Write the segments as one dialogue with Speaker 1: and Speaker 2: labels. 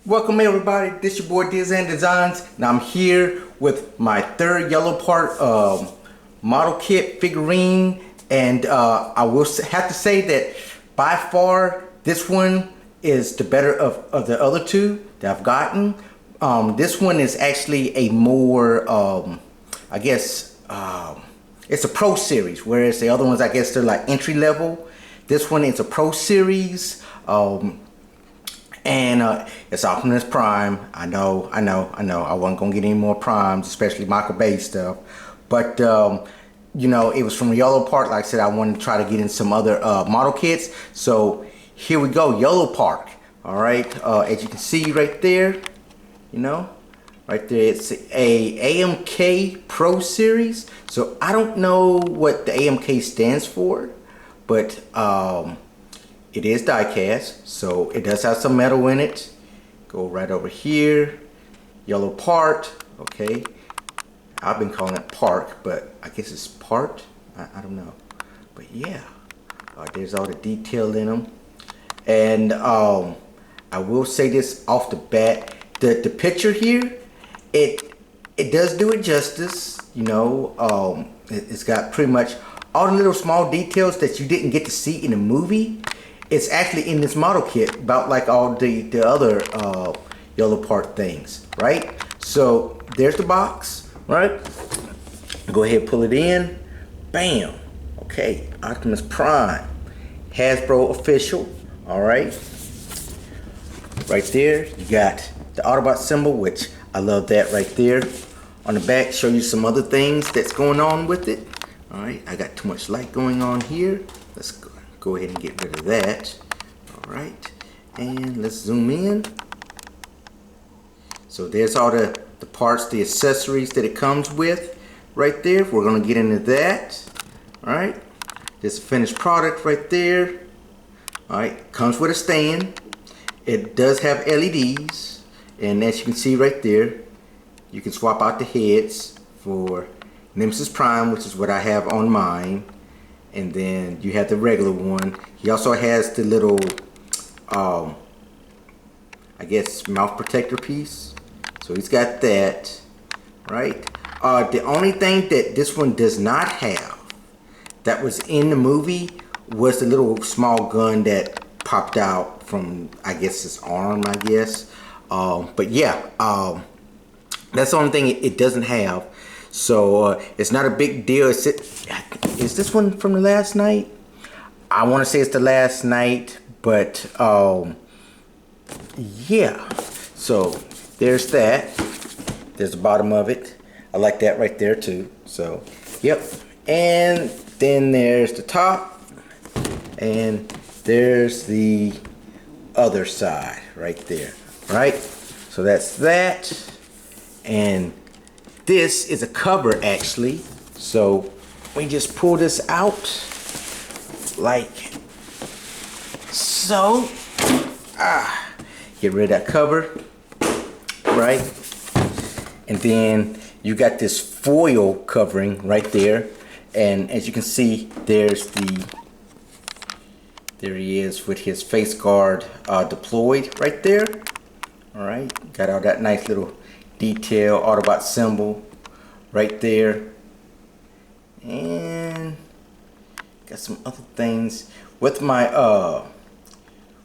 Speaker 1: Welcome everybody, this your boy Dizan Designs, and I'm here with my third Yolopark model kit figurine, and I will have to say that by far this one is the better of the other two that I've gotten. This one is actually a more, I guess, it's a pro series, whereas the other ones, I guess, they're like entry level. This one is a pro series. It's Optimus Prime. I know. I wasn't gonna get any more Primes, especially Michael Bay stuff. But you know, it was from Yolopark. Like I said, I wanted to try to get in some other model kits. So here we go, Yolopark. All right. As you can see right there, you know, right there, it's a AMK Pro Series. So I don't know what the AMK stands for, but it is die-cast, so it does have some metal in it. Go right over here, Yolopark. Okay, I've been calling it Park, but I guess it's part. I don't know, but yeah, there's all the detail in them. And I will say this off the bat: the picture here, it does do it justice. You know, it's got pretty much all the little small details that you didn't get to see in the movie. It's actually in this model kit, about like all the other Yolopark things, right? So there's the box, right? Go ahead and pull it in. Bam. Okay, Optimus Prime, Hasbro official. All right. Right there, you got the Autobot symbol, which I love that right there. On the back, show you some other things that's going on with it. All right, I got too much light going on here. Let's go ahead and get rid of that. All right, and let's zoom in. So there's all the parts, the accessories that it comes with right there. We're gonna get into that. All right, this finished product right there. All right, comes with a stand. It does have LEDs, and as you can see right there, you can swap out the heads for Nemesis Prime, which is what I have on mine. And then you have the regular one. He also has the little, I guess, mouth protector piece. So he's got that, right? The only thing that this one does not have that was in the movie was the little small gun that popped out from, I guess, his arm, I guess. But yeah, that's the only thing it doesn't have. So it's not a big deal. Is this one from the last night? I want to say it's the last night, but yeah. So there's that. There's the bottom of it. I like that right there too. So yep. And then there's the top, and there's the other side right there. Right. So that's that. And this is a cover actually, so we just pull this out like so. Get rid of that cover, right? And then you got this foil covering right there, and as you can see, there he is with his face guard deployed right there. All right, got all that nice little detail, Autobot symbol right there, and got some other things with my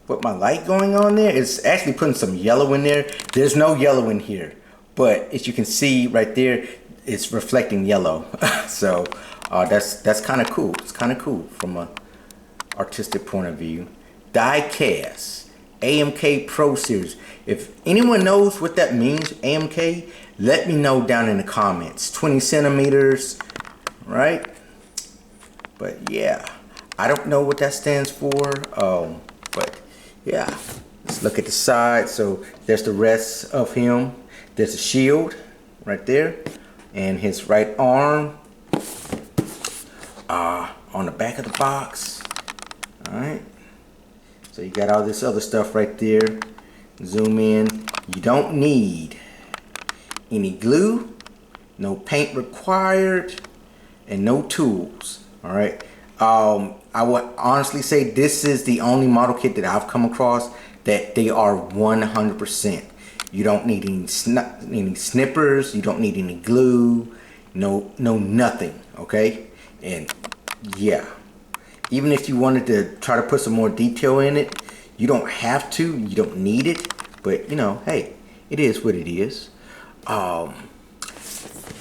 Speaker 1: light going on there. It's actually putting some yellow in there. There's no yellow in here, but as you can see right there, it's reflecting yellow. So that's kind of cool. It's kind of cool from a artistic point of view. Die cast AMK Pro Series. If anyone knows what that means, AMK, let me know down in the comments. 20 centimeters, right? But yeah, I don't know what that stands for. But yeah, let's look at the side. So there's the rest of him. There's a shield right there, and his right arm on the back of the box. All right. So you got all this other stuff right there. Zoom in. You don't need any glue, no paint required, and no tools. All right. I would honestly say this is the only model kit that I've come across that they are 100%. You don't need any snippers. You don't need any glue. No nothing. Okay, and yeah, even if you wanted to try to put some more detail in it, you don't have to. You don't need it. But you know, hey, it is what it is.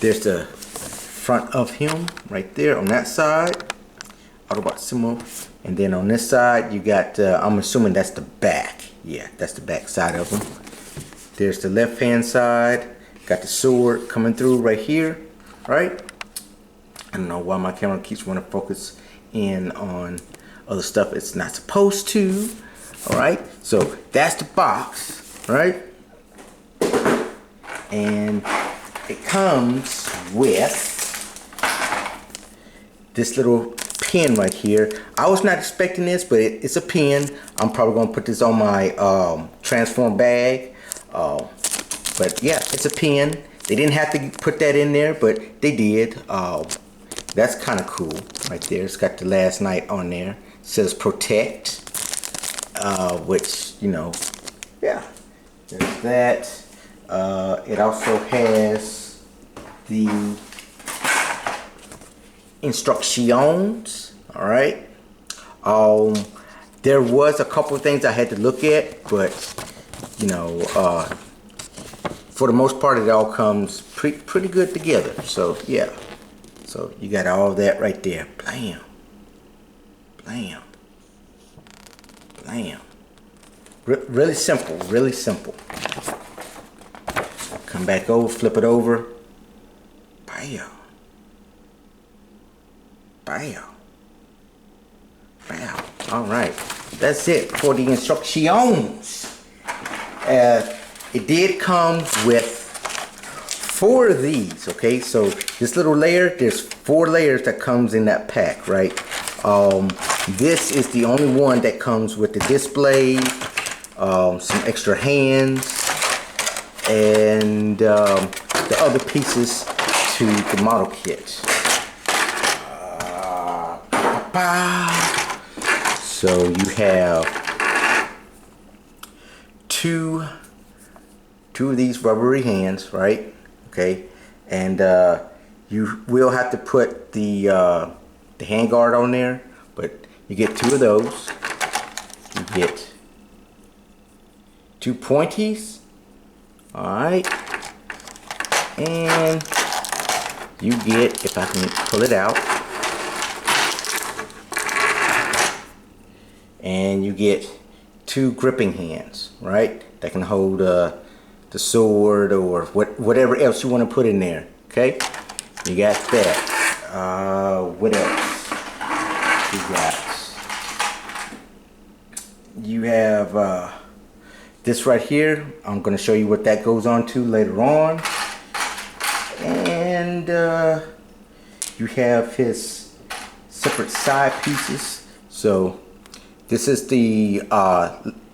Speaker 1: There's the front of him right there on that side, Autobot symbol, and then on this side you got I'm assuming that's the back. Yeah, that's the back side of him. There's the left hand side, got the sword coming through right here, right? I don't know why my camera keeps wanting to focus in on other stuff it's not supposed to. All right, so that's the box, right? And it comes with this little pin right here. I was not expecting this, but it's a pin. I'm probably gonna put this on my transform bag. But yeah, it's a pin. They didn't have to put that in there, but they did. That's kind of cool right there. It's got the last night on there. It says protect, which, you know, yeah, there's that. It also has the instructions. All right. There was a couple of things I had to look at, but you know, for the most part, it all comes pretty good together. So yeah. So you got all that right there. Blam, blam, blam. Really simple. Really simple. Come back over, flip it over. Bam. Bam. Bam. All right. That's it for the instructions. It did come with 4 of these. Okay, so this little layer, there's 4 layers that comes in that pack, right? This is the only one that comes with the display, some extra hands, and the other pieces to the model kit. So you have two of these rubbery hands, right? Okay, and you will have to put the hand guard on there, but you get 2 of those. You get 2 pointies. All right, and you get, if I can pull it out, and you get 2 gripping hands, right? That can hold the sword or whatever else you want to put in there. Okay, you got that. What else you got? You have this right here. I'm going to show you what that goes on to later on. And you have his separate side pieces. So this is the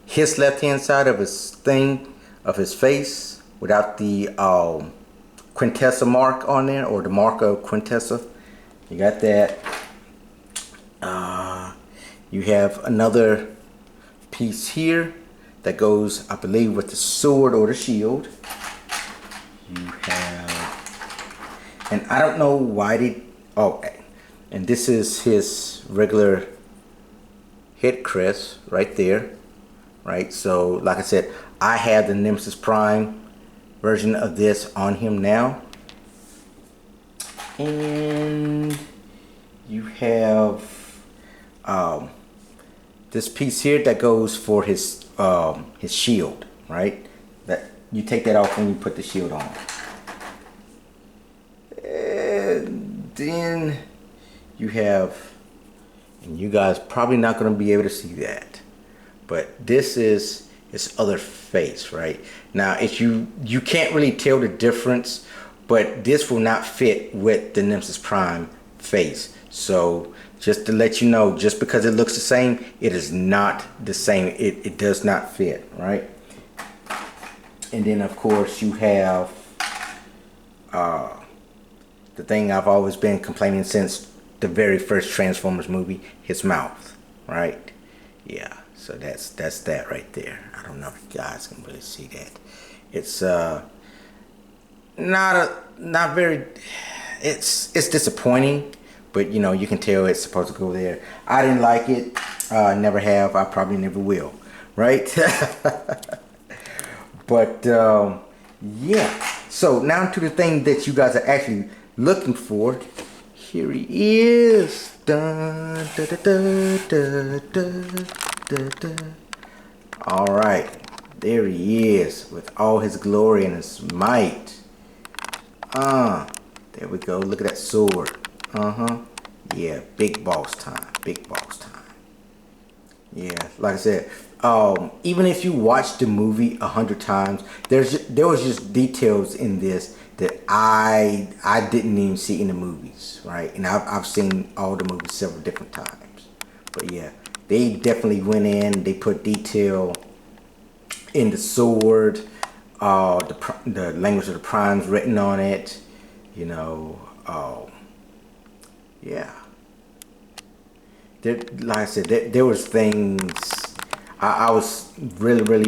Speaker 1: his left hand side of his thing, of his face, without the Quintessa mark on there, or the mark of Quintessa. You got that. You have another piece here that goes, I believe, with the sword or the shield. You have, and I don't know why they, okay, and this is his regular head crest right there, right? So like I said, I have the Nemesis Prime version of this on him now. And you have this piece here that goes for his shield, right? That you take that off when you put the shield on. And then you have, and you guys probably not going to be able to see that, but this is his other face, right? Now, if you can't really tell the difference, but this will not fit with the Nemesis Prime face. So just to let you know, just because it looks the same, it is not the same. It does not fit, right? And then of course you have the thing I've always been complaining since the very first Transformers movie, his mouth, right? Yeah, So that's that right there. I don't know if you guys can really see that. It's not very. It's disappointing, but you know, you can tell it's supposed to go there. I didn't like it. Never have. I probably never will. Right? But yeah. So now to the thing that you guys are actually looking for. Here he is. Dun, da, da, da, da, da, da, da. All right. There he is with all his glory and his might. There we go. Look at that sword. Yeah, big boss time. Big boss time. Yeah, like I said, even if you watch the movie 100 times, there was just details in this that I didn't even see in the movies, right? And I've seen all the movies several different times. But yeah, they definitely went in. They put detail in the sword, the language of the primes written on it. You know, yeah. Like I said, there was things I was really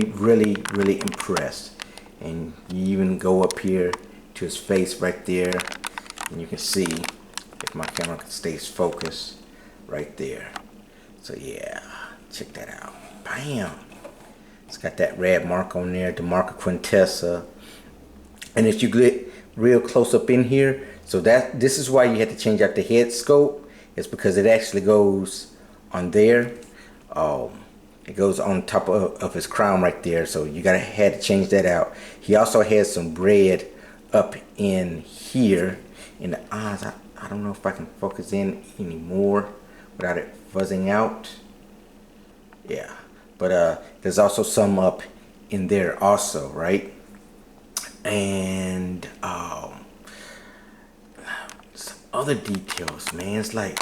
Speaker 1: impressed. And you even go up here to his face right there, and you can see if my camera stays focused right there. So yeah, check that out. Bam! It's got that red mark on there, the mark of Quintessa. And if you get real close up in here, so this is why you had to change out the head scope. It's because it actually goes on there. It goes on top of his crown right there. So you had to change that out. He also has some red up in here in the eyes. I don't know if I can focus in anymore without it fuzzing out. Yeah, but there's also some up in there also, right? And some other details, man. It's like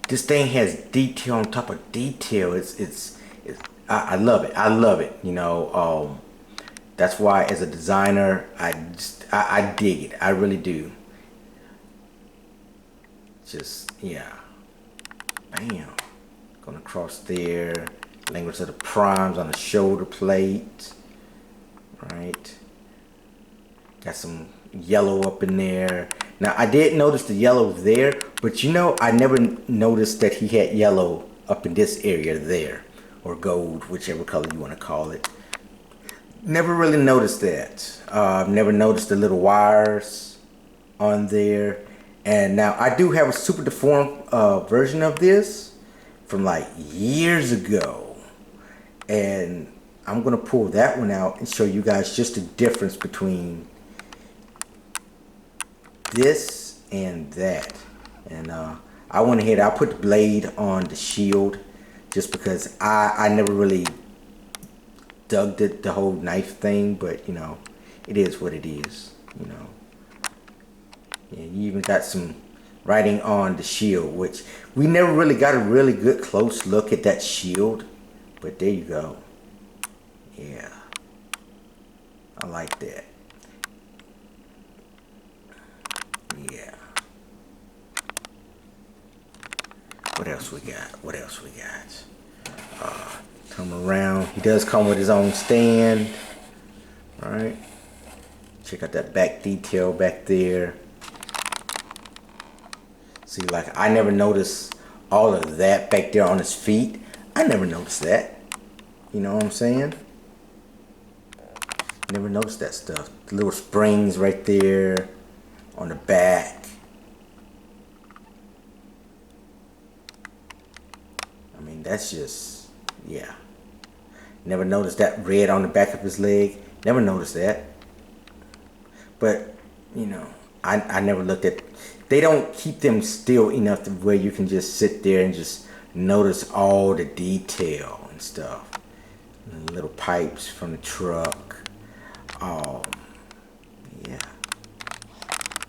Speaker 1: this thing has detail on top of detail. I love it. I love it. You know, that's why as a designer, I dig it. I really do. Just yeah, bam, going across there. Language of the primes on the shoulder plate, right? Got some yellow up in there. Now I did notice the yellow there, but you know, I never noticed that he had yellow up in this area there, or gold, whichever color you want to call it. Never really noticed that. Never noticed the little wires on there. And now I do have a super deformed version of this from like years ago. And I'm going to pull that one out and show you guys just the difference between this and that. And I went ahead, I put the blade on the shield just because I never really dug the whole knife thing, but you know, it is what it is, you know. Yeah, you even got some writing on the shield, which we never really got a really good close look at that shield, but there you go. Yeah, I like that. Yeah. What else we got? What else we got? Come around. He does come with his own stand. All right. Check out that back detail back there. See, like I never noticed all of that back there on his feet. I never noticed that. You know what I'm saying? Never noticed that stuff. The little springs right there on the back. I mean, that's just, yeah. Never noticed that red on the back of his leg. Never noticed that. But, you know, I never looked at, they don't keep them still enough to where you can just sit there and just notice all the detail and stuff. And the little pipes from the truck. Oh, yeah.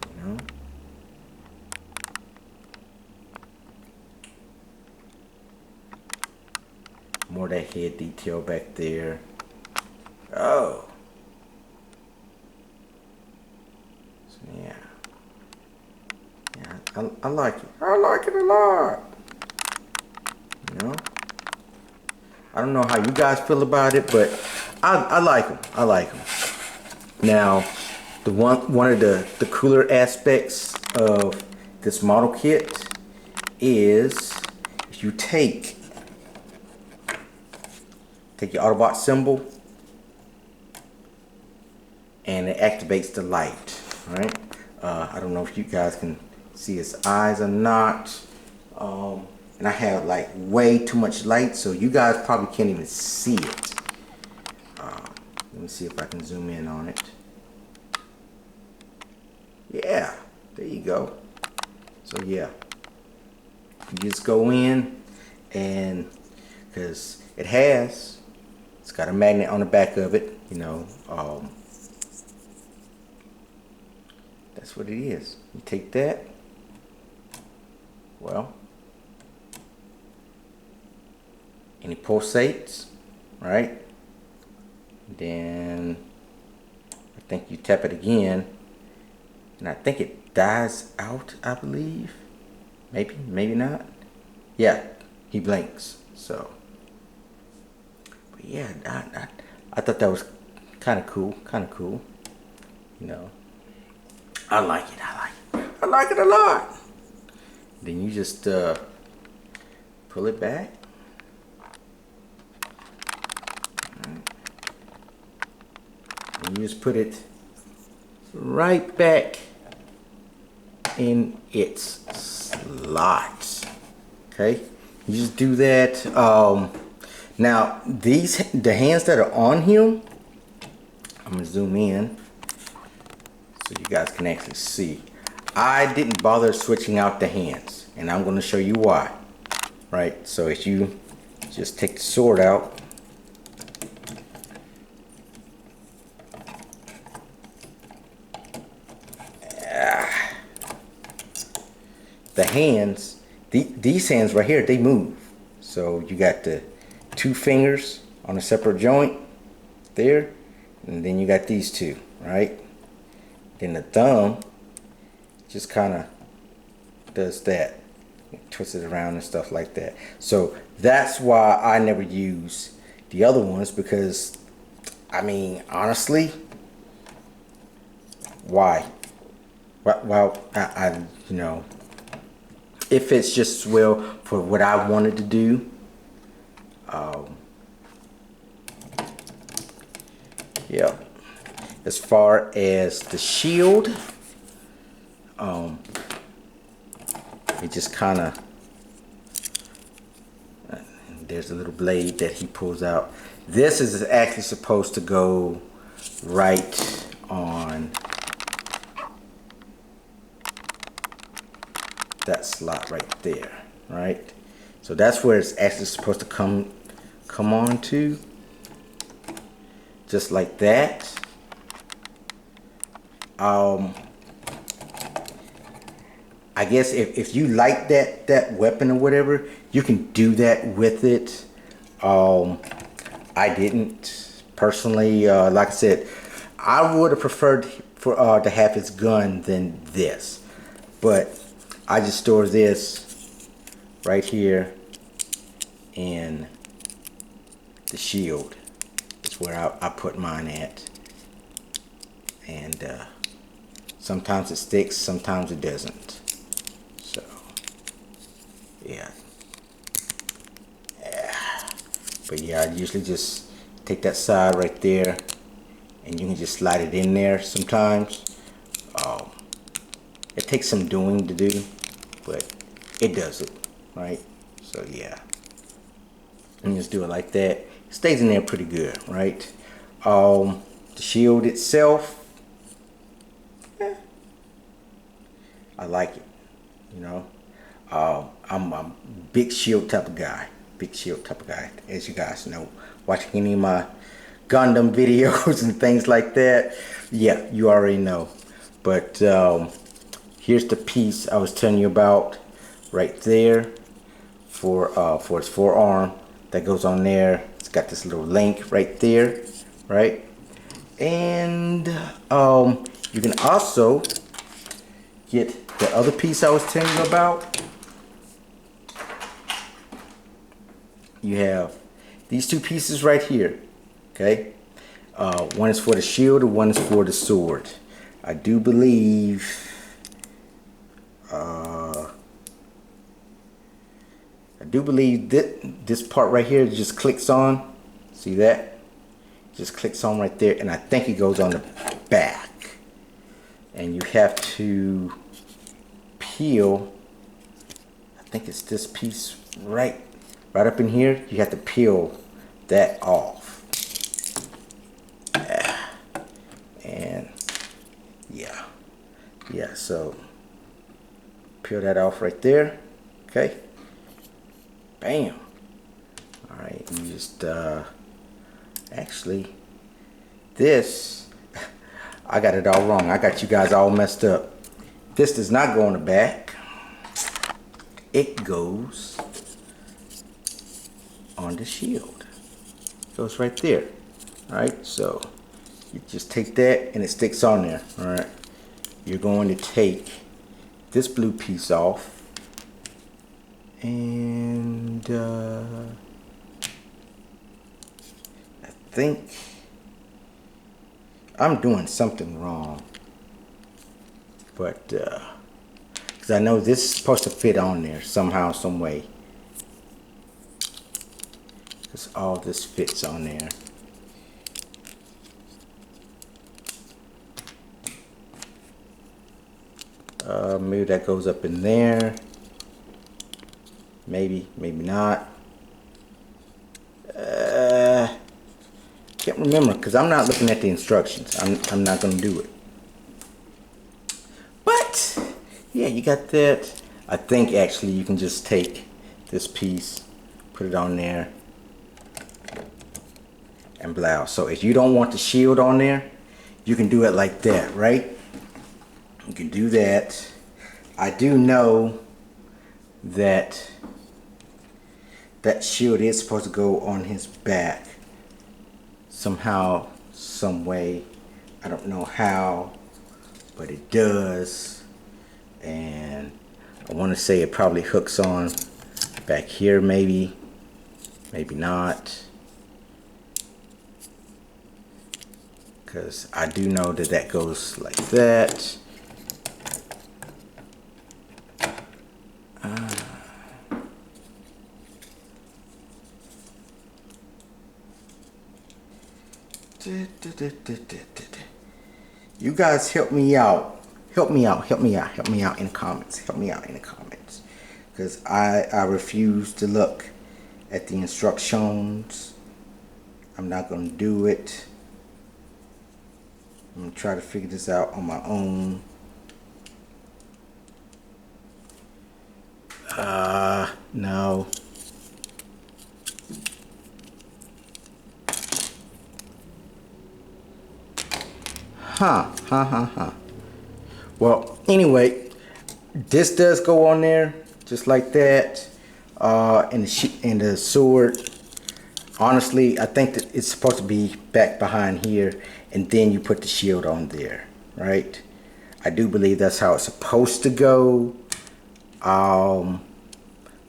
Speaker 1: You know? More of that head detail back there. Oh. So, yeah. Yeah, I like it. I like it a lot. You know? I don't know how you guys feel about it, but I like them. I like them. Now, one of the cooler aspects of this model kit is if you take your Autobot symbol and it activates the light. All right. I don't know if you guys can see his eyes or not. And I have like way too much light, so you guys probably can't even see it. Let me see if I can zoom in on it. Yeah, there you go. So yeah, you just go in, and because it's got a magnet on the back of it, you know. That's what it is. You take that. Well, and it pulsates, right? Then I think you tap it again, and I think it dies out, I believe. Maybe not. Yeah, he blinks. So, but yeah, I thought that was kind of cool, you know. I like it a lot. Then you just pull it back. And you just put it right back in its slot. Okay, you just do that. Now the hands that are on him, I'm gonna zoom in so you guys can actually see. I didn't bother switching out the hands, and I'm going to show you why. Right, so if you just take the sword out, the hands, these hands right here, they move. So you got the 2 fingers on a separate joint there, and then you got these 2, right? Then the thumb just kind of does that, twists it around and stuff like that. So that's why I never use the other ones, because I mean, honestly, why? Well, I you know, if it's just well for what I wanted to do, yeah. As far as the shield, it just kind of, there's a little blade that he pulls out. This is actually supposed to go right on that slot right there, right? So that's where it's actually supposed to come on to, just like that. I guess if you like that weapon or whatever, you can do that with it. I didn't personally. Like I said, I would have preferred for to have his gun than this, but I just store this right here in the shield. It's where I put mine at, and sometimes it sticks, sometimes it doesn't. So yeah. But yeah, I usually just take that side right there, and you can just slide it in there sometimes. It takes some doing to do, but it does it, right? So yeah, and just do it like that. It stays in there pretty good, right? The shield itself, I like it, you know. I'm a big shield type of guy. As you guys know, watching any of my Gundam videos and things like that, yeah, you already know. But here's the piece I was telling you about right there for its forearm that goes on there. It's got this little link right there, right? And you can also get the other piece I was telling you about. You have these two pieces right here. Okay, one is for the shield and one is for the sword. I do believe that this part right here just clicks on. See that? Just clicks on right there, and I think it goes on the back. And you have to peel, I think it's this piece right up in here. You have to peel that off. And yeah, so peel that off right there. Okay, bam. All right, you just actually, this, I got it all wrong. I got you guys all messed up. This does not go on the back. It goes on the shield. It goes right there. All right, so you just take that and it sticks on there. All right, you're going to take this blue piece off, and I think I'm doing something wrong, but because I know this is supposed to fit on there somehow, some way, because all this fits on there. Maybe that goes up in there. Maybe not. Can't remember because I'm not looking at the instructions. I'm not gonna do it. But yeah, you got that. I think actually you can just take this piece, put it on there, and blouse. So if you don't want the shield on there, you can do it like that, right? You can do that. I do know that that shield is supposed to go on his back somehow, some way. I don't know how, but it does. And I want to say it probably hooks on back here, maybe not, because I do know that that goes like that. You guys help me out. Help me out in the comments. Help me out in the comments. Because I refuse to look at the instructions. I'm not going to do it. I'm going to try to figure this out on my own. No. Well, anyway, this does go on there just like that. And the sword, honestly, I think that it's supposed to be back behind here, and then you put the shield on there, right? I do believe that's how it's supposed to go.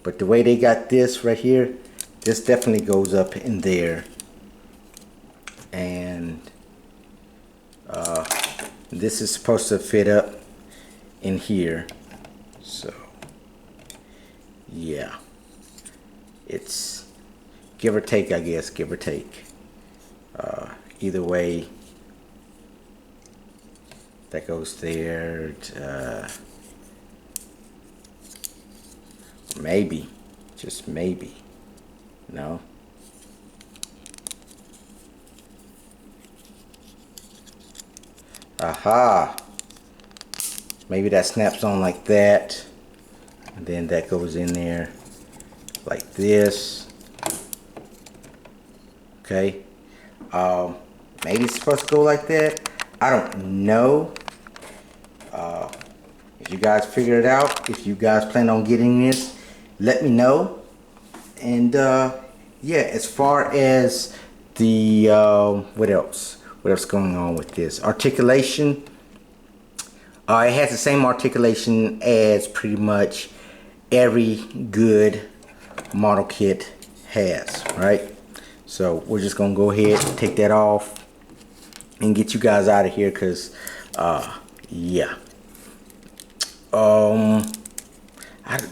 Speaker 1: But the way they got this right here, this definitely goes up in there. And this is supposed to fit up in here. So yeah, it's give or take, I guess, give or take. Either way, that goes there. Maybe, just maybe, no. Aha, maybe that snaps on like that, and then that goes in there like this. Okay, maybe it's supposed to go like that. I don't know. If you guys figure it out, if you guys plan on getting this, let me know. And yeah, as far as the what else going on with this articulation, it has the same articulation as pretty much every good model kit has, right? So we're just gonna go ahead and take that off and get you guys out of here, because yeah,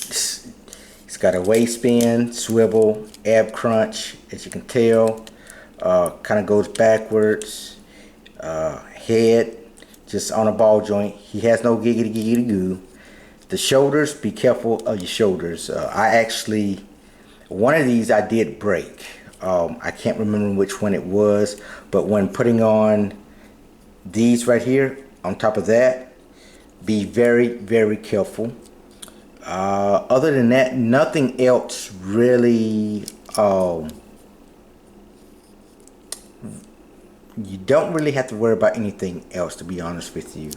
Speaker 1: it's got a waist bend, swivel, ab crunch, as you can tell. Kind of goes backwards. Head just on a ball joint. He has no giggity giggity goo. The shoulders, be careful of your shoulders. I actually, one of these I did break. I can't remember which one it was, but when putting on these right here on top of that, be very careful. Other than that, nothing else really. You don't really have to worry about anything else, to be honest with you.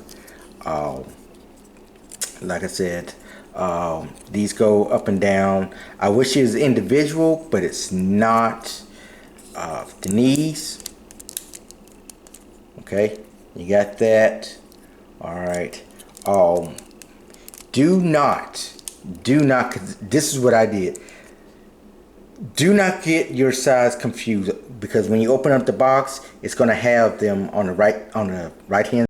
Speaker 1: Like I said, these go up and down. I wish it was individual, but it's not. The knees, okay, you got that. All right. Do not, 'cause this is what I did. Do not get your size confused, because when you open up the box, it's going to have them on the right hand